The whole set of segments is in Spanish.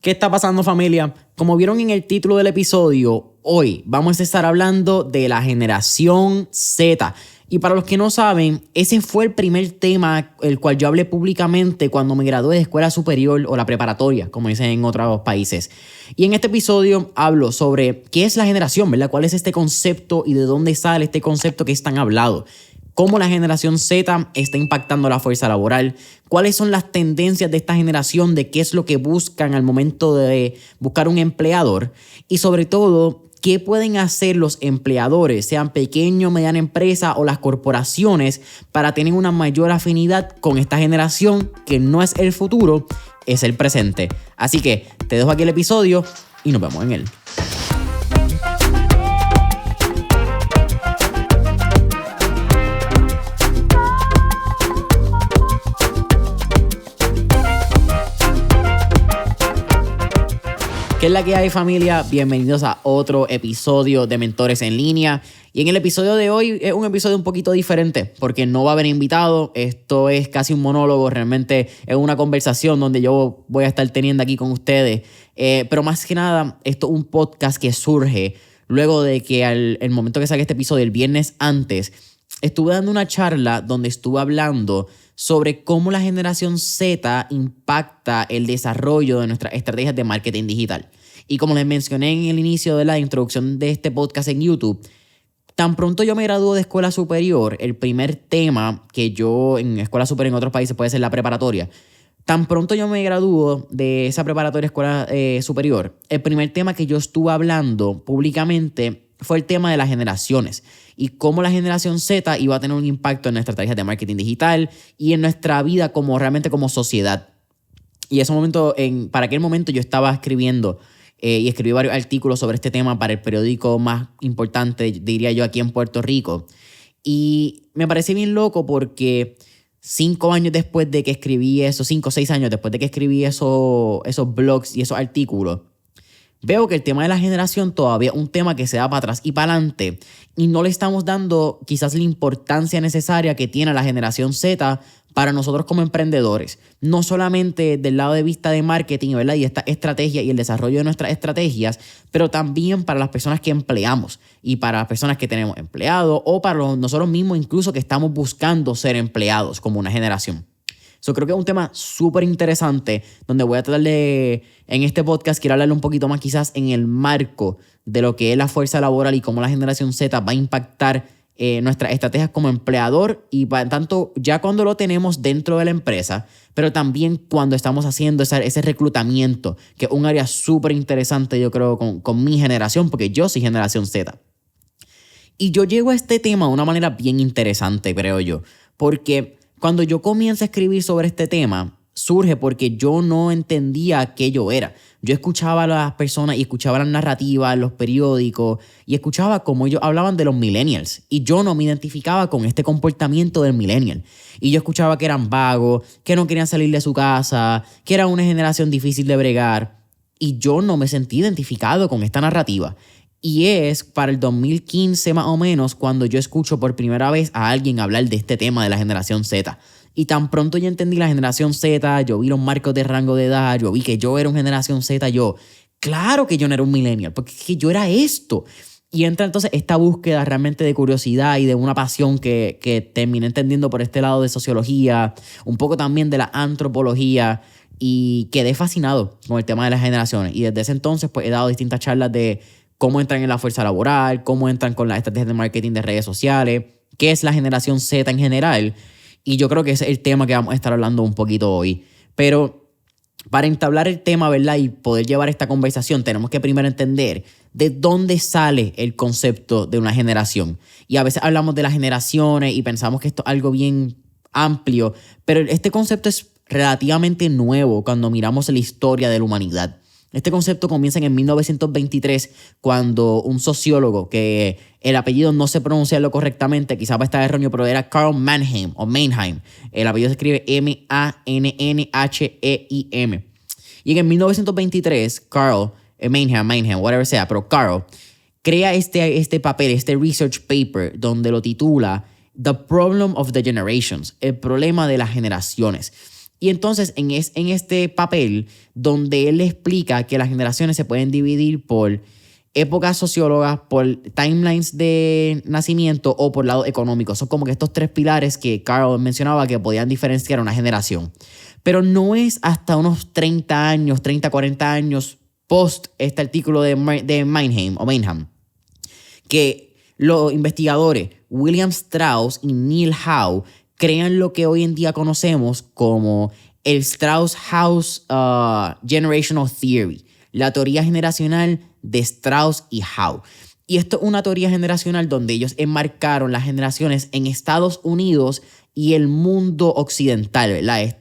¿Qué está pasando, familia? Como vieron en el título del episodio, hoy vamos a estar hablando de la generación Z. Y para los que no saben, ese fue el primer tema el cual yo hablé públicamente cuando me gradué de escuela superior o la preparatoria, como dicen en otros países. Y en este episodio hablo sobre qué es la generación, ¿verdad? ¿Cuál es este concepto y de dónde sale este concepto que es tan hablado? Cómo la generación Z está impactando la fuerza laboral, cuáles son las tendencias de esta generación, de qué es lo que buscan al momento de buscar un empleador y sobre todo, qué pueden hacer los empleadores, sean pequeños, mediana empresa o las corporaciones, para tener una mayor afinidad con esta generación que no es el futuro, es el presente. Así que te dejo aquí el episodio y nos vemos en él. ¿Qué es la que hay, familia? Bienvenidos a otro episodio de Mentores en Línea. Y en el episodio de hoy es un episodio un poquito diferente porque no va a haber invitado. Esto es casi un monólogo, realmente es una conversación donde yo voy a estar teniendo aquí con ustedes. Pero más que nada, esto es un podcast que surge luego de que el momento que saqué este episodio, el viernes antes, estuve dando una charla donde estuve hablando sobre cómo la generación Z impacta el desarrollo de nuestras estrategias de marketing digital. Y como les mencioné en el inicio de la introducción de este podcast en YouTube, tan pronto yo me gradúo de escuela superior, el primer tema que yo en escuela superior en otros países puede ser la preparatoria, tan pronto yo me gradúo de esa preparatoria escuela superior, el primer tema que yo estuve hablando públicamente fue el tema de las generaciones y cómo la generación Z iba a tener un impacto en nuestra estrategia de marketing digital y en nuestra vida realmente como sociedad. Y para aquel momento yo estaba escribiendo y escribí varios artículos sobre este tema para el periódico más importante, diría yo, aquí en Puerto Rico. Y me pareció bien loco porque 5 años después de que escribí eso, 5 o 6 años después de que escribí esos blogs y esos artículos, veo que el tema de la generación todavía es un tema que se da para atrás y para adelante y no le estamos dando quizás la importancia necesaria que tiene la generación Z para nosotros como emprendedores. No solamente del lado de vista de marketing, ¿verdad? Y esta estrategia y el desarrollo de nuestras estrategias, pero también para las personas que empleamos y para las personas que tenemos empleados o para nosotros mismos incluso que estamos buscando ser empleados como una generación. Creo que es un tema súper interesante donde voy a tratar de, en este podcast, quiero hablarle un poquito más quizás en el marco de lo que es la fuerza laboral y cómo la generación Z va a impactar nuestras estrategias como empleador y tanto ya cuando lo tenemos dentro de la empresa, pero también cuando estamos haciendo ese reclutamiento, que es un área súper interesante yo creo con mi generación, porque yo soy generación Z. Y yo llego a este tema de una manera bien interesante, creo yo, porque cuando yo comienzo a escribir sobre este tema, surge porque yo no entendía qué yo era. Yo escuchaba a las personas y escuchaba las narrativas, los periódicos y escuchaba cómo ellos hablaban de los millennials y yo no me identificaba con este comportamiento del millennial. Y yo escuchaba que eran vagos, que no querían salir de su casa, que era una generación difícil de bregar y yo no me sentí identificado con esta narrativa. Y es para el 2015 más o menos cuando yo escucho por primera vez a alguien hablar de este tema de la generación Z. Y tan pronto yo entendí la generación Z, yo vi los marcos de rango de edad, yo vi que yo era una generación Z, claro que yo no era un millennial, porque es que yo era esto. Y entra entonces esta búsqueda realmente de curiosidad y de una pasión que terminé entendiendo por este lado de sociología, un poco también de la antropología, y quedé fascinado con el tema de las generaciones. Y desde ese entonces pues he dado distintas charlas de cómo entran en la fuerza laboral, cómo entran con las estrategias de marketing de redes sociales, qué es la generación Z en general. Y yo creo que ese es el tema que vamos a estar hablando un poquito hoy. Pero para entablar el tema, ¿verdad? Y poder llevar esta conversación, tenemos que primero entender de dónde sale el concepto de una generación. Y a veces hablamos de las generaciones y pensamos que esto es algo bien amplio, pero este concepto es relativamente nuevo cuando miramos la historia de la humanidad. Este concepto comienza en 1923 cuando un sociólogo, que el apellido no sé pronunciarlo correctamente, quizás va a estar erróneo, pero era Carl Mannheim o Mannheim. El apellido se escribe Mannheim. Y en 1923, Carl, Mannheim, whatever sea, pero Carl crea este papel, este research paper, donde lo titula The Problem of the Generations, el problema de las generaciones. Y entonces en este papel donde él explica que las generaciones se pueden dividir por épocas sociólogas, por timelines de nacimiento o por lado económico. Son como que estos tres pilares que Carl mencionaba que podían diferenciar una generación. Pero no es hasta unos 30 años, 30, 40 años post este artículo de Meinheim, que los investigadores William Strauss y Neil Howe crean lo que hoy en día conocemos como el Strauss-House Generational Theory, la teoría generacional de Strauss y Howe. Y esto es una teoría generacional donde ellos enmarcaron las generaciones en Estados Unidos y el mundo occidental, ¿verdad?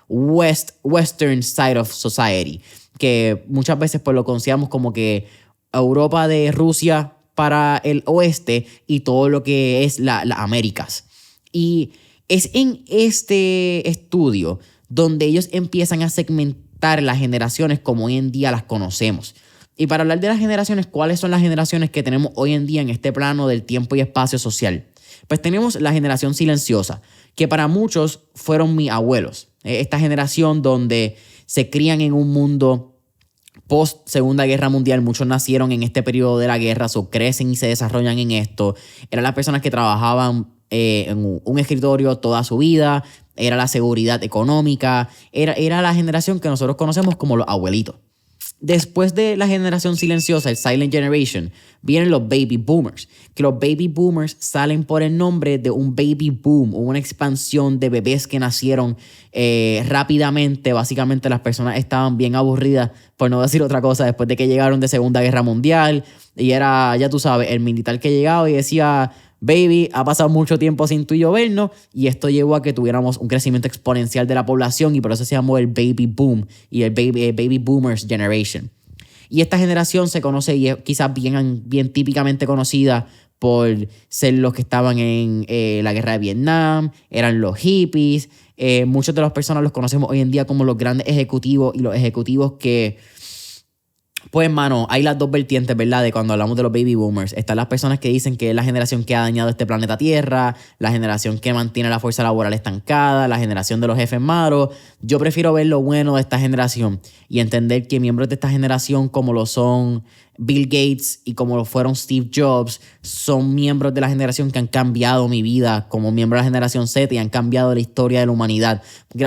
Western Side of Society, que muchas veces pues lo consideramos como que Europa de Rusia para el oeste y todo lo que es las Américas. Y es en este estudio donde ellos empiezan a segmentar las generaciones como hoy en día las conocemos. Y para hablar de las generaciones, ¿cuáles son las generaciones que tenemos hoy en día en este plano del tiempo y espacio social? Pues tenemos la generación silenciosa, que para muchos fueron mis abuelos. Esta generación donde se crían en un mundo post Segunda Guerra Mundial, muchos nacieron en este periodo de la guerra, crecen y se desarrollan en esto. Eran las personas que trabajaban en un escritorio toda su vida, era la seguridad económica, era la generación que nosotros conocemos como los abuelitos. Después de la generación silenciosa, el Silent Generation, vienen los Baby Boomers, que los Baby Boomers salen por el nombre de un baby boom, una expansión de bebés que nacieron rápidamente. Básicamente las personas estaban bien aburridas, por no decir otra cosa, después de que llegaron de Segunda Guerra Mundial, y era, ya tú sabes, el militar que llegaba y decía: baby, ha pasado mucho tiempo sin tú y yo vernos, y esto llevó a que tuviéramos un crecimiento exponencial de la población, y por eso se llamó el Baby Boom y el Baby Boomers Generation. Y esta generación se conoce y es quizás bien típicamente conocida por ser los que estaban en la guerra de Vietnam, eran los hippies. Muchas de las personas los conocemos hoy en día como los grandes ejecutivos, y los ejecutivos que... Pues, mano, hay las dos vertientes, ¿verdad? De cuando hablamos de los baby boomers. Están las personas que dicen que es la generación que ha dañado este planeta Tierra, la generación que mantiene la fuerza laboral estancada, la generación de los jefes malos. Yo prefiero ver lo bueno de esta generación y entender que miembros de esta generación, como lo son Bill Gates y como lo fueron Steve Jobs, son miembros de la generación que han cambiado mi vida como miembro de la generación Z y han cambiado la historia de la humanidad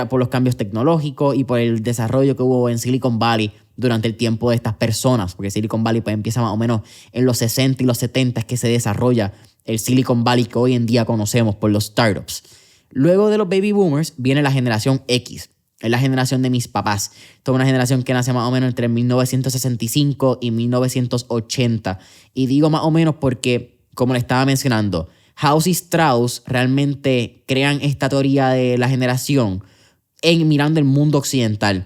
por los cambios tecnológicos y por el desarrollo que hubo en Silicon Valley durante el tiempo de estas personas, porque Silicon Valley pues empieza más o menos en los 60 y los 70 es que se desarrolla el Silicon Valley que hoy en día conocemos por los startups. Luego de los baby boomers viene la generación X. Es la generación de mis papás. Esta es una generación que nace más o menos entre 1965 y 1980. Y digo más o menos porque, como le estaba mencionando, House y Strauss realmente crean esta teoría de la generación mirando el mundo occidental.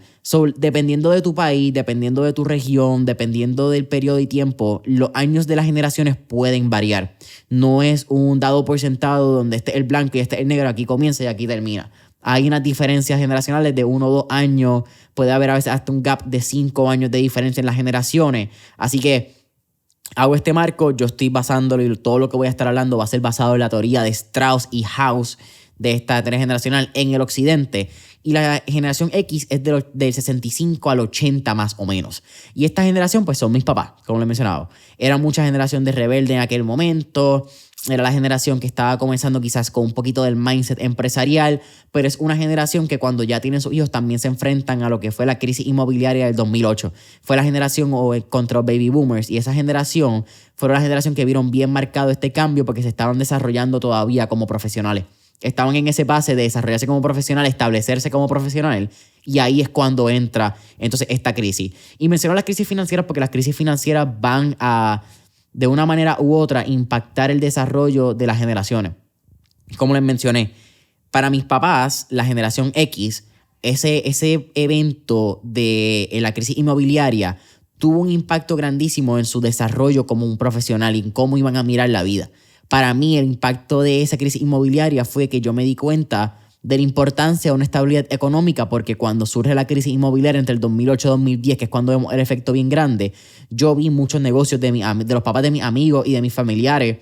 Dependiendo de tu país, dependiendo de tu región, dependiendo del periodo y tiempo, los años de las generaciones pueden variar. No es un dado por sentado donde este es el blanco y este es el negro, aquí comienza y aquí termina. Hay unas diferencias generacionales de 1 o 2 años, puede haber a veces hasta un gap de 5 años de diferencia en las generaciones. Así que hago este marco, yo estoy basándolo y todo lo que voy a estar hablando va a ser basado en la teoría de Strauss y House de esta teoría generacional en el occidente. Y la generación X es del 65 al 80 más o menos. Y esta generación pues son mis papás, como les he mencionado. Era mucha generación de rebelde en aquel momento. Era la generación que estaba comenzando quizás con un poquito del mindset empresarial, pero es una generación que cuando ya tienen sus hijos también se enfrentan a lo que fue la crisis inmobiliaria del 2008. Fue la generación contra los baby boomers, y esa generación fue la generación que vieron bien marcado este cambio porque se estaban desarrollando todavía como profesionales. Estaban en ese pase de desarrollarse como profesional, establecerse como profesional, y ahí es cuando entra entonces esta crisis. Y menciono las crisis financieras porque las crisis financieras van a, de una manera u otra, impactar el desarrollo de las generaciones. Como les mencioné, para mis papás, la generación X, ese evento de la crisis inmobiliaria tuvo un impacto grandísimo en su desarrollo como un profesional y en cómo iban a mirar la vida. Para mí, el impacto de esa crisis inmobiliaria fue que yo me di cuenta de la importancia de una estabilidad económica, porque cuando surge la crisis inmobiliaria entre el 2008 y 2010, que es cuando vemos el efecto bien grande, yo vi muchos negocios de los papás de mis amigos y de mis familiares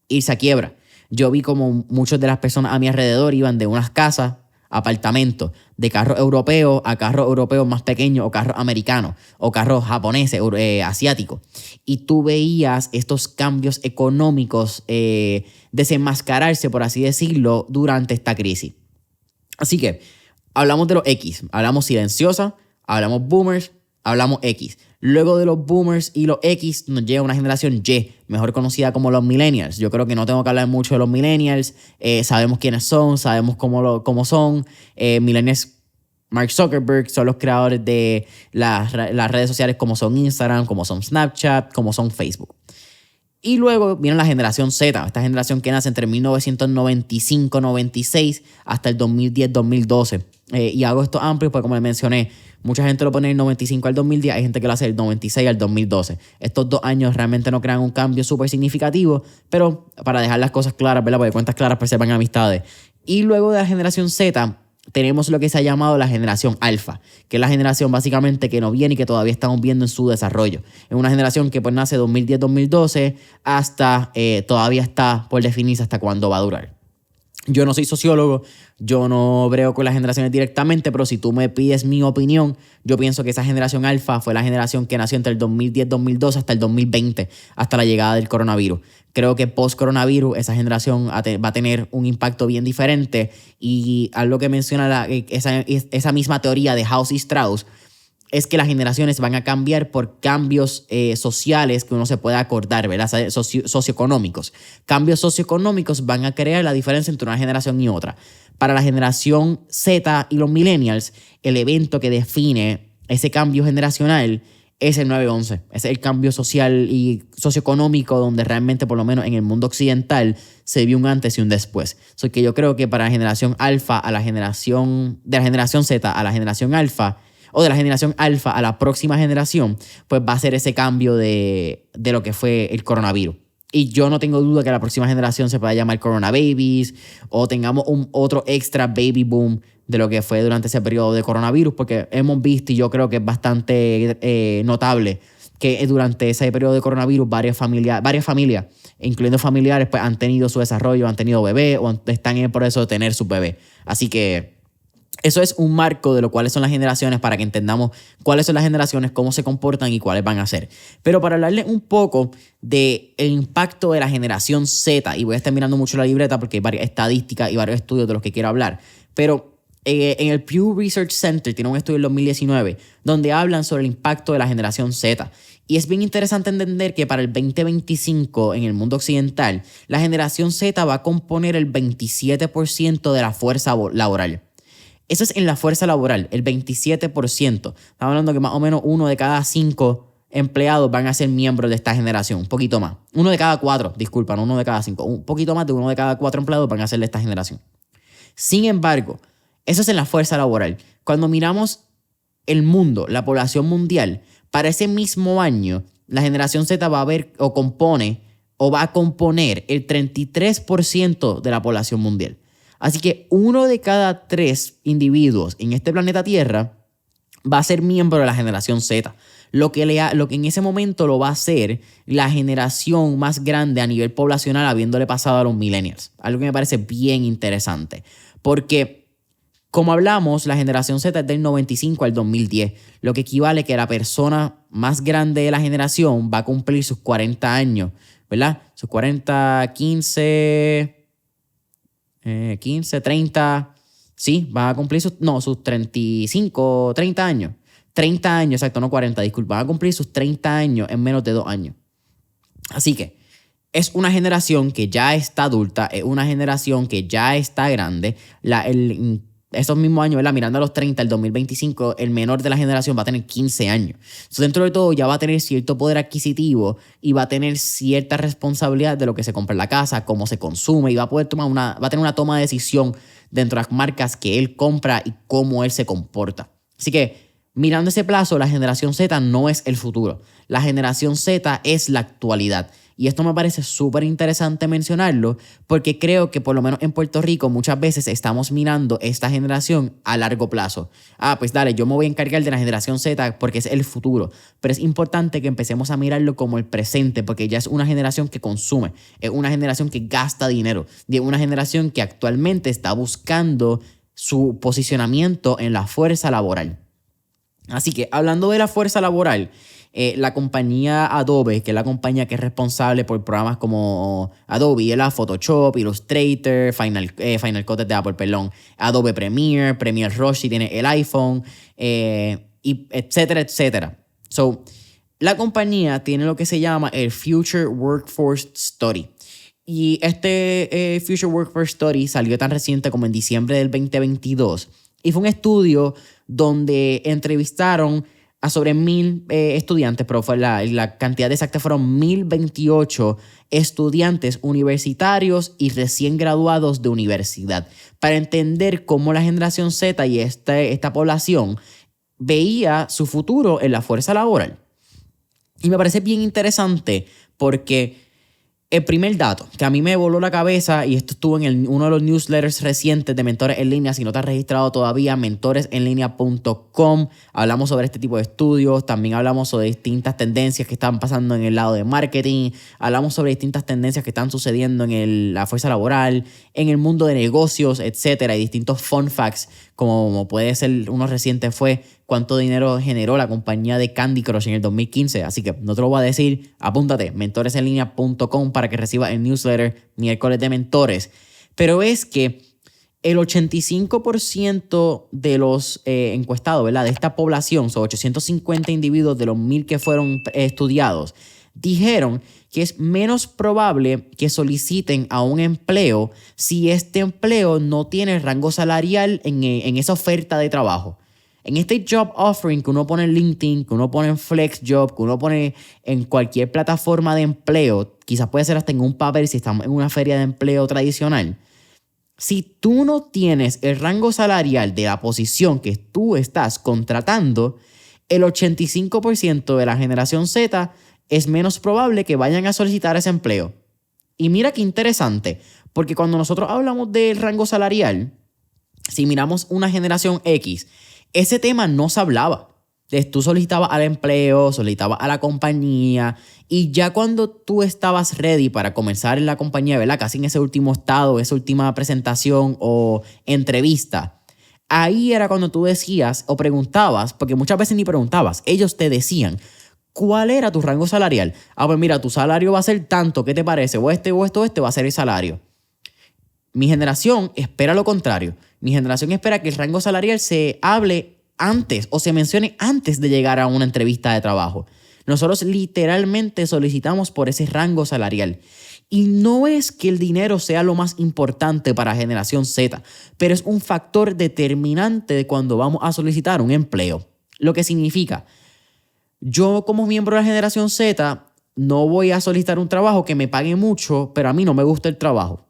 irse a quiebra. Yo vi como muchas de las personas a mi alrededor iban de unas casas apartamentos, de carros europeos a carros europeos más pequeños o carros americanos o carros japoneses, asiáticos. Y tú veías estos cambios económicos desenmascararse, por así decirlo, durante esta crisis. Así que hablamos de los X, hablamos silenciosa, hablamos boomers, hablamos X. Luego de los boomers y los X nos llega una generación Y, mejor conocida como los millennials. Yo creo que no tengo que hablar mucho de los millennials. Sabemos quiénes son, sabemos cómo son. Millennials, Mark Zuckerberg, son los creadores de las redes sociales como son Instagram, como son Snapchat, como son Facebook. Y luego viene la generación Z, esta generación que nace entre 1995-96 hasta el 2010-2012. Y hago esto amplio porque, como les mencioné, mucha gente lo pone del 95 al 2010, hay gente que lo hace del 96 al 2012. Estos 2 años realmente no crean un cambio súper significativo, pero para dejar las cosas claras, ¿verdad? Porque cuentas claras preservan amistades. Y luego de la generación Z tenemos lo que se ha llamado la generación alfa, que es la generación básicamente que no viene y que todavía estamos viendo en su desarrollo. Es una generación que pues nace 2010-2012 hasta todavía está por definirse hasta cuándo va a durar. Yo no soy sociólogo, yo no brego con las generaciones directamente, pero si tú me pides mi opinión, yo pienso que esa generación alfa fue la generación que nació entre el 2010-2012 hasta el 2020, hasta la llegada del coronavirus. Creo que post-coronavirus esa generación va a tener un impacto bien diferente, y algo que menciona esa misma teoría de House y Strauss es que las generaciones van a cambiar por cambios sociales que uno se puede acordar, ¿verdad? Socioeconómicos. Cambios socioeconómicos van a crear la diferencia entre una generación y otra. Para la generación Z y los millennials, el evento que define ese cambio generacional es el 9/11. Es el cambio social y socioeconómico donde realmente, por lo menos en el mundo occidental, se vio un antes y un después. So que yo creo que para la generación alfa, de la generación Z a la generación alfa, o de la generación alfa a la próxima generación, pues va a ser ese cambio de lo que fue el coronavirus. Y yo no tengo duda que la próxima generación se pueda llamar Corona Babies, o tengamos otro extra baby boom de lo que fue durante ese periodo de coronavirus, porque hemos visto, y yo creo que es bastante notable, que durante ese periodo de coronavirus varias familias, incluyendo familiares, pues han tenido su desarrollo, han tenido bebés o están en el proceso de tener su bebé. Así que eso es un marco de lo cuáles son las generaciones para que entendamos cuáles son las generaciones, cómo se comportan y cuáles van a ser. Pero para hablarles un poco del impacto de la generación Z, y voy a estar mirando mucho la libreta porque hay varias estadísticas y varios estudios de los que quiero hablar, pero en el Pew Research Center tiene un estudio del 2019 donde hablan sobre el impacto de la generación Z. Y es bien interesante entender que para el 2025 en el mundo occidental, la generación Z va a componer el 27% de la fuerza laboral. Eso es en la fuerza laboral, el 27%. Estamos hablando que más o menos 1 de cada 5 empleados van a ser miembros de esta generación, un poquito más. 1 de cada 4, disculpa, no 1 de cada 5. Un poquito más de 1 de cada 4 empleados van a ser de esta generación. Sin embargo, eso es en la fuerza laboral. Cuando miramos el mundo, la población mundial, para ese mismo año, la generación Z va a ver o va a componer el 33% de la población mundial. Así que 1 de cada 3 individuos en este planeta Tierra va a ser miembro de la generación Z. Lo que en ese momento lo va a hacer la generación más grande a nivel poblacional, habiéndole pasado a los millennials. Algo que me parece bien interesante. Porque, como hablamos, la generación Z es del 95 al 2010, lo que equivale a que la persona más grande de la generación va a cumplir sus 40 años, ¿verdad? Sus 40, 15, 30, sí, va a cumplir sus 35, 30 años. 30 años, exacto, no 40, disculpa. Va a cumplir sus 30 años en menos de 2 años. Así que es una generación que ya está adulta, es una generación que ya está grande. Esos mismos años, ¿verdad? Mirando a los 30, el 2025, el menor de la generación va a tener 15 años. Entonces, dentro de todo, ya va a tener cierto poder adquisitivo y va a tener cierta responsabilidad de lo que se compra en la casa, cómo se consume, y va a poder va a tener una toma de decisión dentro de las marcas que él compra y cómo él se comporta. Así que, mirando ese plazo, la generación Z no es el futuro. La generación Z es la actualidad. Y esto me parece súper interesante mencionarlo porque creo que por lo menos en Puerto Rico muchas veces estamos mirando esta generación a largo plazo. Pues dale, yo me voy a encargar de la generación Z porque es el futuro. Pero es importante que empecemos a mirarlo como el presente porque ya es una generación que consume, es una generación que gasta dinero, y es una generación que actualmente está buscando su posicionamiento en la fuerza laboral. Así que hablando de la fuerza laboral, la compañía Adobe, que es la compañía que es responsable por programas como Adobe, Photoshop, Illustrator, Final Cut de Apple, perdón, Adobe Premiere Rush si tiene el iPhone, y etcétera, etcétera. So, la compañía tiene lo que se llama el Future Workforce Study. Y este Future Workforce Study salió tan reciente como en diciembre del 2022. Y fue un estudio donde entrevistaron a sobre 1,000 estudiantes, pero fue la cantidad exacta fueron 1,028 estudiantes universitarios y recién graduados de universidad, para entender cómo la generación Z y esta población veía su futuro en la fuerza laboral. Y me parece bien interesante porque el primer dato que a mí me voló la cabeza, y esto estuvo en uno de los newsletters recientes de Mentores en Línea, si no te has registrado todavía, mentoresenlinea.com. Hablamos sobre este tipo de estudios, también hablamos sobre distintas tendencias que están pasando en el lado de marketing, hablamos sobre distintas tendencias que están sucediendo en la fuerza laboral, en el mundo de negocios, etcétera, y distintos fun facts, como puede ser uno reciente fue cuánto dinero generó la compañía de Candy Crush en el 2015. Así que no te lo voy a decir. Apúntate, mentoresenlinea.com para que recibas el newsletter miércoles de mentores. Pero es que el 85% de los encuestados, ¿verdad?, de esta población, son 850 individuos de los 1,000 que fueron estudiados, dijeron que es menos probable que soliciten a un empleo si este empleo no tiene rango salarial en esa oferta de trabajo. En este job offering que uno pone en LinkedIn, que uno pone en FlexJob, que uno pone en cualquier plataforma de empleo, quizás puede ser hasta en un papel si estamos en una feria de empleo tradicional. Si tú no tienes el rango salarial de la posición que tú estás contratando, el 85% de la generación Z es menos probable que vayan a solicitar ese empleo. Y mira qué interesante, porque cuando nosotros hablamos del rango salarial, si miramos una generación X, ese tema no se hablaba. Tú solicitabas al empleo, solicitabas a la compañía, y ya cuando tú estabas ready para comenzar en la compañía, ¿verdad?, casi en ese último estado, esa última presentación o entrevista, ahí era cuando tú decías o preguntabas, porque muchas veces ni preguntabas, ellos te decían, ¿cuál era tu rango salarial? Pues mira, tu salario va a ser tanto, ¿qué te parece? O esto va a ser el salario. Mi generación espera lo contrario. Mi generación espera que el rango salarial se hable antes o se mencione antes de llegar a una entrevista de trabajo. Nosotros literalmente solicitamos por ese rango salarial. Y no es que el dinero sea lo más importante para generación Z, pero es un factor determinante de cuando vamos a solicitar un empleo. Lo que significa, yo como miembro de la generación Z no voy a solicitar un trabajo que me pague mucho, pero a mí no me gusta el trabajo.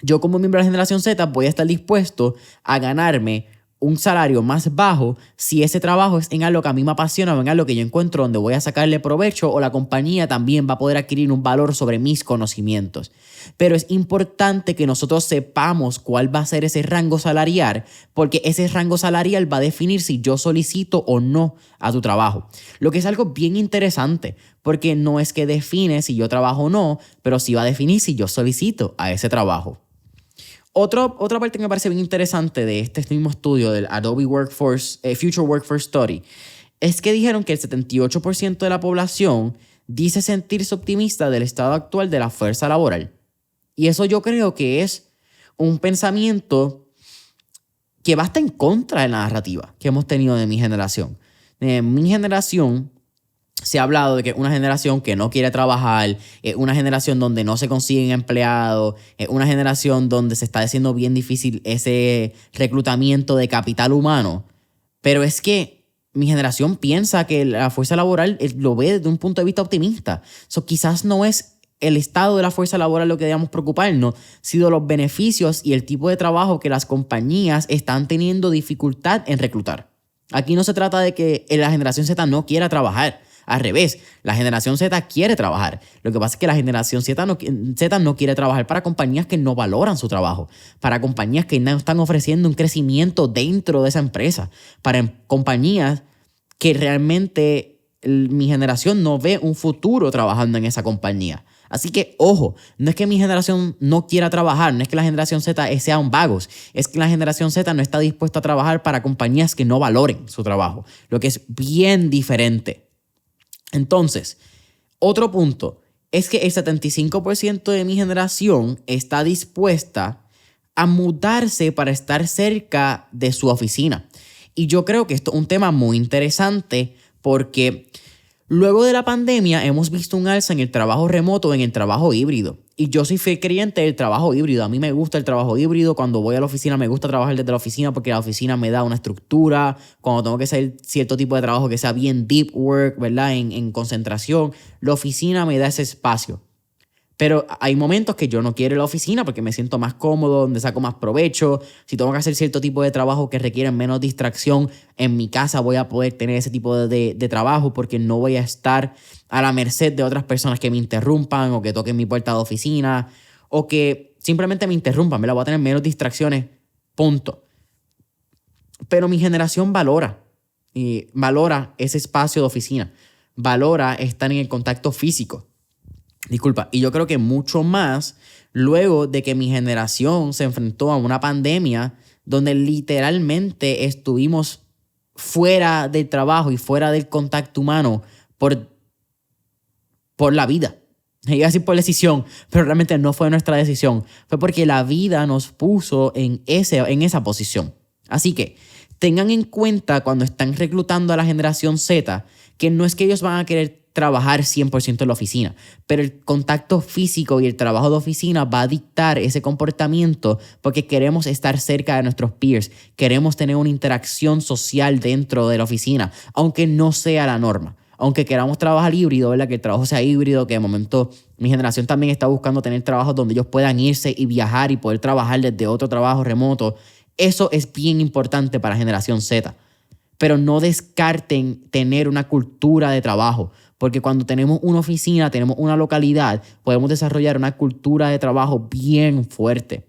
Yo como miembro de la generación Z voy a estar dispuesto a ganarme un salario más bajo si ese trabajo es en algo que a mí me apasiona o en algo que yo encuentro donde voy a sacarle provecho, o la compañía también va a poder adquirir un valor sobre mis conocimientos. Pero es importante que nosotros sepamos cuál va a ser ese rango salarial, porque ese rango salarial va a definir si yo solicito o no a tu trabajo. Lo que es algo bien interesante, porque no es que define si yo trabajo o no, pero sí va a definir si yo solicito a ese trabajo. Otra parte que me parece bien interesante de este mismo estudio del Adobe Future Workforce Study es que dijeron que el 78% de la población dice sentirse optimista del estado actual de la fuerza laboral. Y eso yo creo que es un pensamiento que va hasta en contra de la narrativa que hemos tenido de mi generación. De mi generación se ha hablado de que es una generación que no quiere trabajar, es una generación donde no se consiguen empleados, es una generación donde se está haciendo bien difícil ese reclutamiento de capital humano. Pero es que mi generación piensa que la fuerza laboral lo ve desde un punto de vista optimista. Quizás no es el estado de la fuerza laboral lo que debemos preocuparnos, sino los beneficios y el tipo de trabajo que las compañías están teniendo dificultad en reclutar. Aquí no se trata de que la generación Z no quiera trabajar. Al revés, la generación Z quiere trabajar. Lo que pasa es que la generación Z no quiere trabajar para compañías que no valoran su trabajo, para compañías que no están ofreciendo un crecimiento dentro de esa empresa, para compañías que realmente mi generación no ve un futuro trabajando en esa compañía. Así que, ojo, no es que mi generación no quiera trabajar, no es que la generación Z sea un vagos, es que la generación Z no está dispuesta a trabajar para compañías que no valoren su trabajo, lo que es bien diferente. Entonces, otro punto es que el 75% de mi generación está dispuesta a mudarse para estar cerca de su oficina. Y yo creo que esto es un tema muy interesante porque luego de la pandemia hemos visto un alza en el trabajo remoto, en el trabajo híbrido. Y yo soy fiel creyente del trabajo híbrido. A mí me gusta el trabajo híbrido. Cuando voy a la oficina me gusta trabajar desde la oficina porque la oficina me da una estructura. Cuando tengo que hacer cierto tipo de trabajo que sea bien deep work, ¿verdad? En concentración, la oficina me da ese espacio. Pero hay momentos que yo no quiero ir a la oficina porque me siento más cómodo, donde saco más provecho. Si tengo que hacer cierto tipo de trabajo que requieren menos distracción, en mi casa voy a poder tener ese tipo de trabajo porque no voy a estar a la merced de otras personas que me interrumpan o que toquen mi puerta de oficina o que simplemente me interrumpan. Voy a tener menos distracciones, punto. Pero mi generación valora ese espacio de oficina. Valora estar en el contacto físico. Disculpa, y yo creo que mucho más luego de que mi generación se enfrentó a una pandemia donde literalmente estuvimos fuera del trabajo y fuera del contacto humano por la vida. Iba a decir por decisión, pero realmente no fue nuestra decisión. Fue porque la vida nos puso en esa posición. Así que tengan en cuenta cuando están reclutando a la generación Z que no es que ellos van a querer trabajar 100% en la oficina, pero el contacto físico y el trabajo de oficina va a dictar ese comportamiento porque queremos estar cerca de nuestros peers, queremos tener una interacción social dentro de la oficina, aunque no sea la norma. Aunque queramos trabajar híbrido, ¿verdad? Que el trabajo sea híbrido, que de momento mi generación también está buscando tener trabajos donde ellos puedan irse y viajar y poder trabajar desde otro trabajo remoto. Eso es bien importante para la generación Z. Pero no descarten tener una cultura de trabajo, porque cuando tenemos una oficina, tenemos una localidad, podemos desarrollar una cultura de trabajo bien fuerte.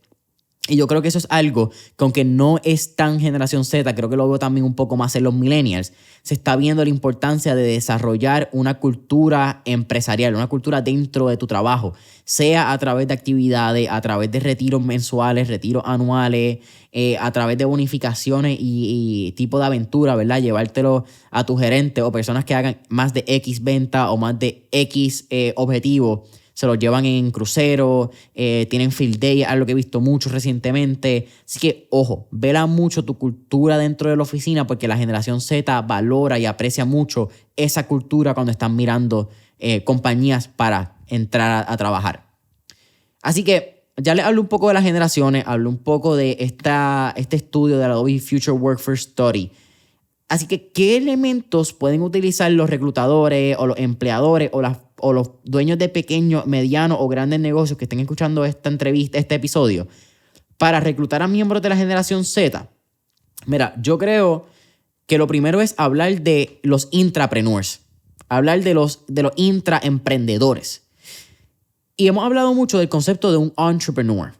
Y yo creo que eso es algo que aunque no es tan generación Z, creo que lo veo también un poco más en los millennials, se está viendo la importancia de desarrollar una cultura empresarial, una cultura dentro de tu trabajo, sea a través de actividades, a través de retiros mensuales, retiros anuales, a través de bonificaciones y tipo de aventura, ¿verdad? Llevártelo a tu gerente o personas que hagan más de X venta o más de X objetivo. Se los llevan en crucero, tienen field day, algo que he visto mucho recientemente. Así que, ojo, vela mucho tu cultura dentro de la oficina porque la generación Z valora y aprecia mucho esa cultura cuando están mirando compañías para entrar a trabajar. Así que ya les hablo un poco de las generaciones, hablo un poco de este estudio de la Adobe Future Workforce Study. Así que, ¿qué elementos pueden utilizar los reclutadores o los empleadores o los dueños de pequeños, medianos o grandes negocios que estén escuchando esta entrevista, este episodio, para reclutar a miembros de la generación Z? Mira, yo creo que lo primero es hablar de los intrapreneurs, hablar de los intraemprendedores. Y hemos hablado mucho del concepto de un entrepreneur.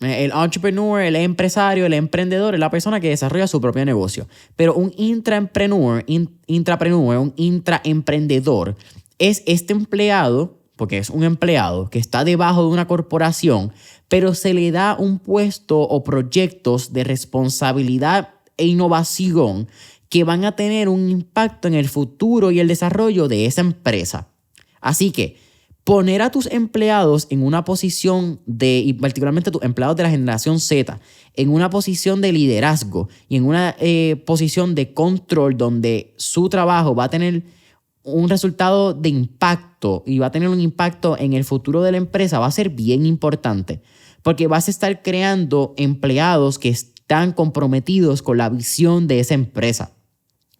El entrepreneur, el empresario, el emprendedor es la persona que desarrolla su propio negocio. Pero un intraemprendedor, un intraemprendedor es este empleado, porque es un empleado que está debajo de una corporación, pero se le da un puesto o proyectos de responsabilidad e innovación que van a tener un impacto en el futuro y el desarrollo de esa empresa. Así que poner a tus empleados en una posición y particularmente tus empleados de la generación Z, en una posición de liderazgo y en una posición de control donde su trabajo va a tener un resultado de impacto y va a tener un impacto en el futuro de la empresa, va a ser bien importante porque vas a estar creando empleados que están comprometidos con la visión de esa empresa.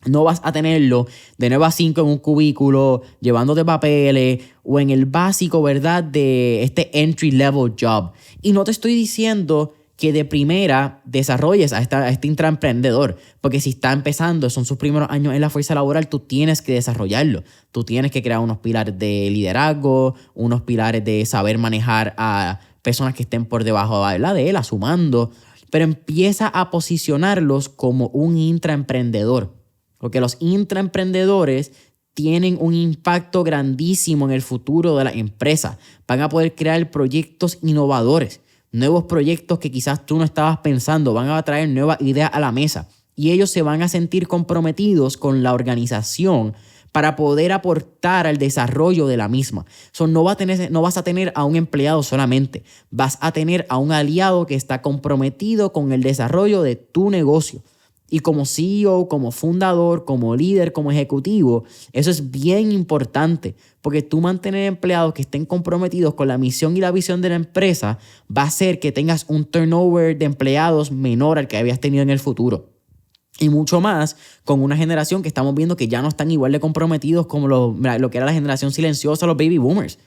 No vas a tenerlo de 9 a 5 en un cubículo, llevándote papeles o en el básico, ¿verdad? De este entry level job. Y no te estoy diciendo que de primera desarrolles a este intraemprendedor, porque si está empezando, son sus primeros años en la fuerza laboral, tú tienes que desarrollarlo. Tú tienes que crear unos pilares de liderazgo, unos pilares de saber manejar a personas que estén por debajo, ¿verdad? De él, a su mando, pero empieza a posicionarlos como un intraemprendedor. Porque los intraemprendedores tienen un impacto grandísimo en el futuro de la empresa. Van a poder crear proyectos innovadores, nuevos proyectos que quizás tú no estabas pensando, van a traer nuevas ideas a la mesa y ellos se van a sentir comprometidos con la organización para poder aportar al desarrollo de la misma. No vas a tener a un empleado solamente, vas a tener a un aliado que está comprometido con el desarrollo de tu negocio. Y como CEO, como fundador, como líder, como ejecutivo, eso es bien importante porque tú mantener empleados que estén comprometidos con la misión y la visión de la empresa va a hacer que tengas un turnover de empleados menor al que habías tenido en el futuro. Y mucho más con una generación que estamos viendo que ya no están igual de comprometidos como lo que era la generación silenciosa, los baby boomers.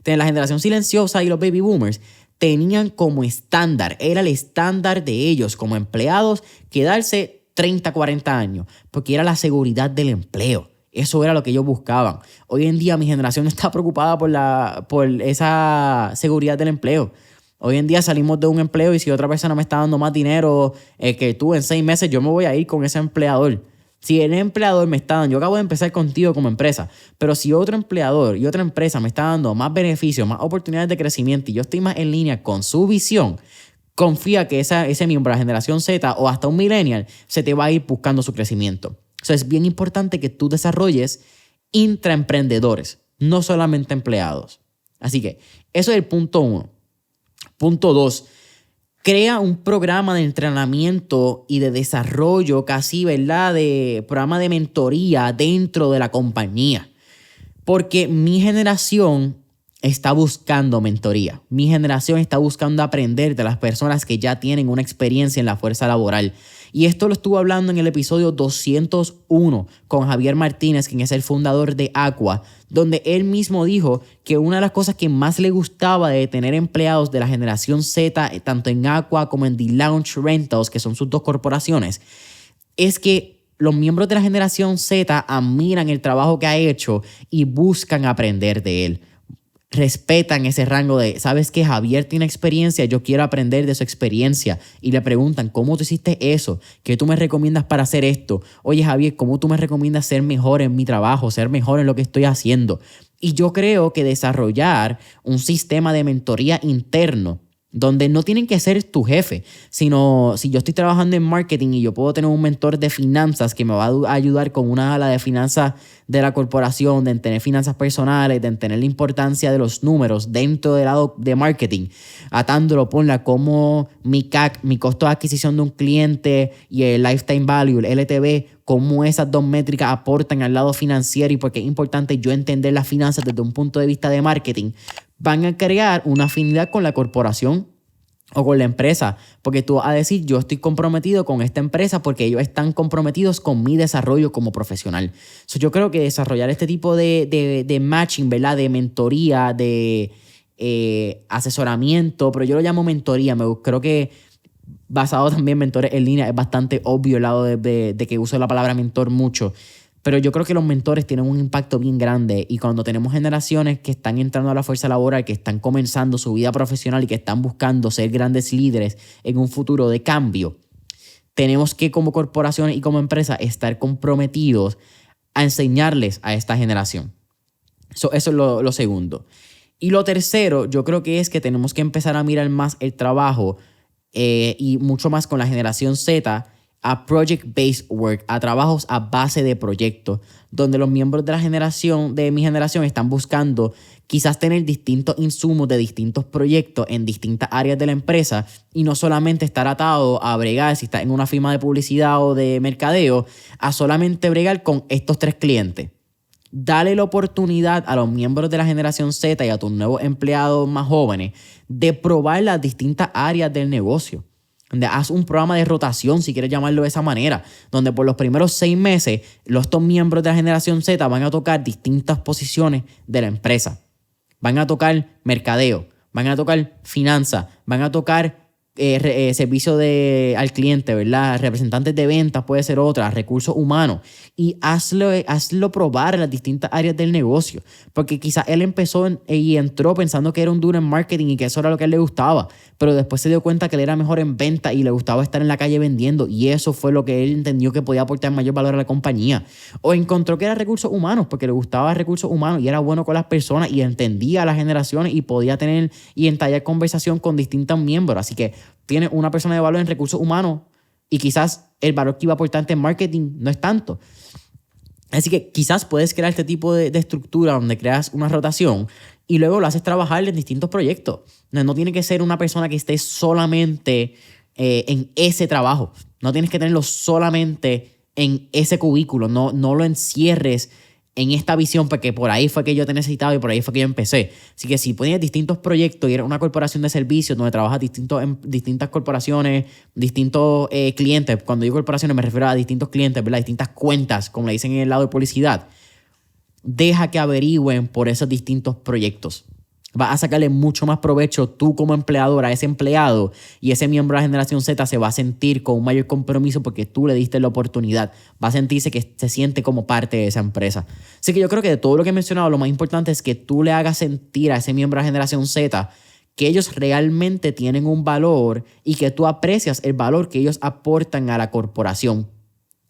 La generación silenciosa y los baby boomers tenían como estándar, era el estándar de ellos como empleados, quedarse 30, 40 años, porque era la seguridad del empleo. Eso era lo que ellos buscaban. Hoy en día mi generación no está preocupada por esa seguridad del empleo. Hoy en día salimos de un empleo y si otra persona me está dando más dinero que tú en 6 meses, yo me voy a ir con ese empleador. Si el empleador me está dando, yo acabo de empezar contigo como empresa, pero si otro empleador y otra empresa me está dando más beneficios, más oportunidades de crecimiento y yo estoy más en línea con su visión, confía que ese miembro de la generación Z o hasta un millennial se te va a ir buscando su crecimiento. Eso es bien importante que tú desarrolles intraemprendedores, no solamente empleados. Así que eso es el punto 1. Punto 2. Crea un programa de entrenamiento y de desarrollo casi, ¿verdad? De programa de mentoría dentro de la compañía. Porque mi generación está buscando mentoría. Mi generación está buscando aprender de las personas que ya tienen una experiencia en la fuerza laboral. Y esto lo estuve hablando en el episodio 201 con Javier Martínez, quien es el fundador de Aqua, donde él mismo dijo que una de las cosas que más le gustaba de tener empleados de la generación Z, tanto en Aqua como en The Lounge Rentals, que son sus 2 corporaciones, es que los miembros de la generación Z admiran el trabajo que ha hecho y buscan aprender de él. Respetan ese rango de, ¿sabes qué? Javier tiene experiencia, yo quiero aprender de su experiencia. Y le preguntan, ¿cómo tú hiciste eso? ¿Qué tú me recomiendas para hacer esto? Oye, Javier, ¿cómo tú me recomiendas ser mejor en mi trabajo, ser mejor en lo que estoy haciendo? Y yo creo que desarrollar un sistema de mentoría interno donde no tienen que ser tu jefe, sino si yo estoy trabajando en marketing y yo puedo tener un mentor de finanzas que me va a ayudar con una ala de finanzas de la corporación, de tener finanzas personales, de entender la importancia de los números dentro del lado de marketing, atándolo, ponla como mi CAC, mi costo de adquisición de un cliente y el lifetime value, el LTV, cómo esas 2 métricas aportan al lado financiero y por qué es importante yo entender las finanzas desde un punto de vista de marketing. Van a crear una afinidad con la corporación o con la empresa, porque tú vas a decir, yo estoy comprometido con esta empresa porque ellos están comprometidos con mi desarrollo como profesional. Yo creo que desarrollar este tipo de matching, ¿verdad? De mentoría, de asesoramiento, pero yo lo llamo mentoría, creo que basado también en mentores en línea, es bastante obvio el lado de que uso la palabra mentor mucho. Pero yo creo que los mentores tienen un impacto bien grande y cuando tenemos generaciones que están entrando a la fuerza laboral, que están comenzando su vida profesional y que están buscando ser grandes líderes en un futuro de cambio, tenemos que como corporaciones y como empresa estar comprometidos a enseñarles a esta generación. Eso es lo segundo. Y lo tercero, yo creo que es que tenemos que empezar a mirar más el trabajo y mucho más con la generación Z a project-based work, a trabajos a base de proyectos, donde los miembros de mi generación están buscando quizás tener distintos insumos de distintos proyectos en distintas áreas de la empresa y no solamente estar atado a bregar, si estás en una firma de publicidad o de mercadeo, a solamente bregar con estos 3 clientes. Dale la oportunidad a los miembros de la generación Z y a tus nuevos empleados más jóvenes de probar las distintas áreas del negocio. Donde haz un programa de rotación, si quieres llamarlo de esa manera, donde por los primeros 6 meses estos miembros de la generación Z van a tocar distintas posiciones de la empresa. Van a tocar mercadeo, van a tocar finanzas, van a tocar servicio al cliente, ¿verdad? Representantes de ventas puede ser otra, recursos humanos. Y hazlo probar en las distintas áreas del negocio. Porque quizás él empezó y entró pensando que era un duro en marketing y que eso era lo que a él le gustaba. Pero después se dio cuenta que él era mejor en venta y le gustaba estar en la calle vendiendo. Y eso fue lo que él entendió que podía aportar mayor valor a la compañía. O encontró que era recursos humanos porque le gustaba recursos humanos y era bueno con las personas y entendía a las generaciones y podía tener y entablar conversación con distintos miembros. Así que tiene una persona de valor en recursos humanos y quizás el valor que iba a aportar en marketing no es tanto. Así que quizás puedes crear este tipo de estructura donde creas una rotación y luego lo haces trabajar en distintos proyectos. No tiene que ser una persona que esté solamente en ese trabajo. No tienes que tenerlo solamente en ese cubículo. No lo encierres en esta visión, porque por ahí fue que yo te necesitaba y por ahí fue que yo empecé. Así que si pones distintos proyectos y eres una corporación de servicios donde trabajas distintas corporaciones, distintos clientes, cuando digo corporaciones me refiero a distintos clientes, ¿verdad? Distintas cuentas, como le dicen en el lado de publicidad, deja que averigüen por esos distintos proyectos. Vas a sacarle mucho más provecho tú como empleador a ese empleado y ese miembro de la generación Z se va a sentir con un mayor compromiso porque tú le diste la oportunidad. Va a sentirse que se siente como parte de esa empresa. Así que yo creo que de todo lo que he mencionado, lo más importante es que tú le hagas sentir a ese miembro de la generación Z que ellos realmente tienen un valor y que tú aprecias el valor que ellos aportan a la corporación.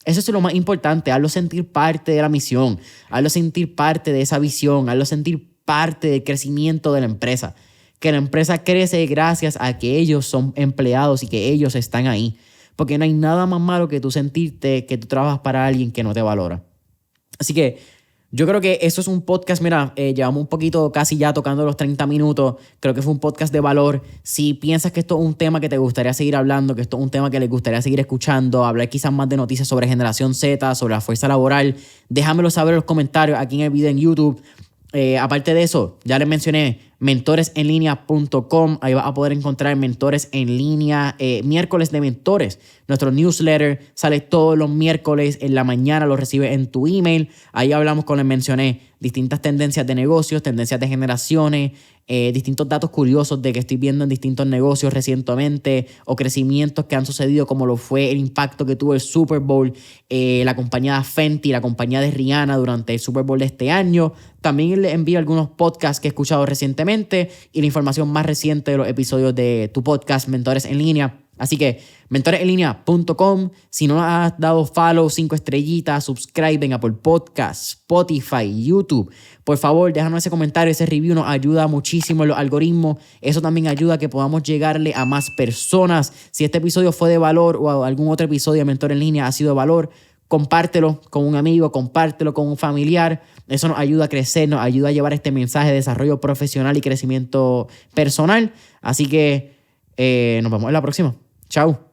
Eso es lo más importante, hazlo sentir parte de la misión, hazlo sentir parte de esa visión, hazlo sentir parte del crecimiento de la empresa. Que la empresa crece gracias a que ellos son empleados y que ellos están ahí. Porque no hay nada más malo que tú sentirte que tú trabajas para alguien que no te valora. Así que yo creo que eso es un podcast, mira, llevamos un poquito casi ya tocando los 30 minutos. Creo que fue un podcast de valor. Si piensas que esto es un tema que te gustaría seguir hablando, que esto es un tema que les gustaría seguir escuchando, hablar quizás más de noticias sobre generación Z, sobre la fuerza laboral, déjamelo saber en los comentarios aquí en el video en YouTube. Aparte de eso, ya les mencioné mentoresenlinea.com. Ahí vas a poder encontrar mentores en línea, miércoles de mentores. Nuestro newsletter sale todos los miércoles en la mañana, lo recibes en tu email. Ahí hablamos, como les mencioné, distintas tendencias de negocios, tendencias de generaciones, distintos datos curiosos de que estoy viendo en distintos negocios recientemente o crecimientos que han sucedido, como lo fue el impacto que tuvo el Super Bowl, la compañía de Fenty, la compañía de Rihanna durante el Super Bowl de este año. También les envío algunos podcasts que he escuchado recientemente y la información más reciente de los episodios de tu podcast Mentores en Línea. Así que mentoresenlinea.com. Si no has dado follow, 5 estrellitas, subscribe en Apple Podcasts, Spotify, YouTube. Por favor, déjanos ese comentario, ese review nos ayuda muchísimo en los algoritmos. Eso también ayuda a que podamos llegarle a más personas. Si este episodio fue de valor o algún otro episodio de Mentor en Línea ha sido de valor, compártelo con un amigo, compártelo con un familiar. Eso nos ayuda a crecer, nos ayuda a llevar este mensaje de desarrollo profesional y crecimiento personal. Así que nos vemos en la próxima. Chao.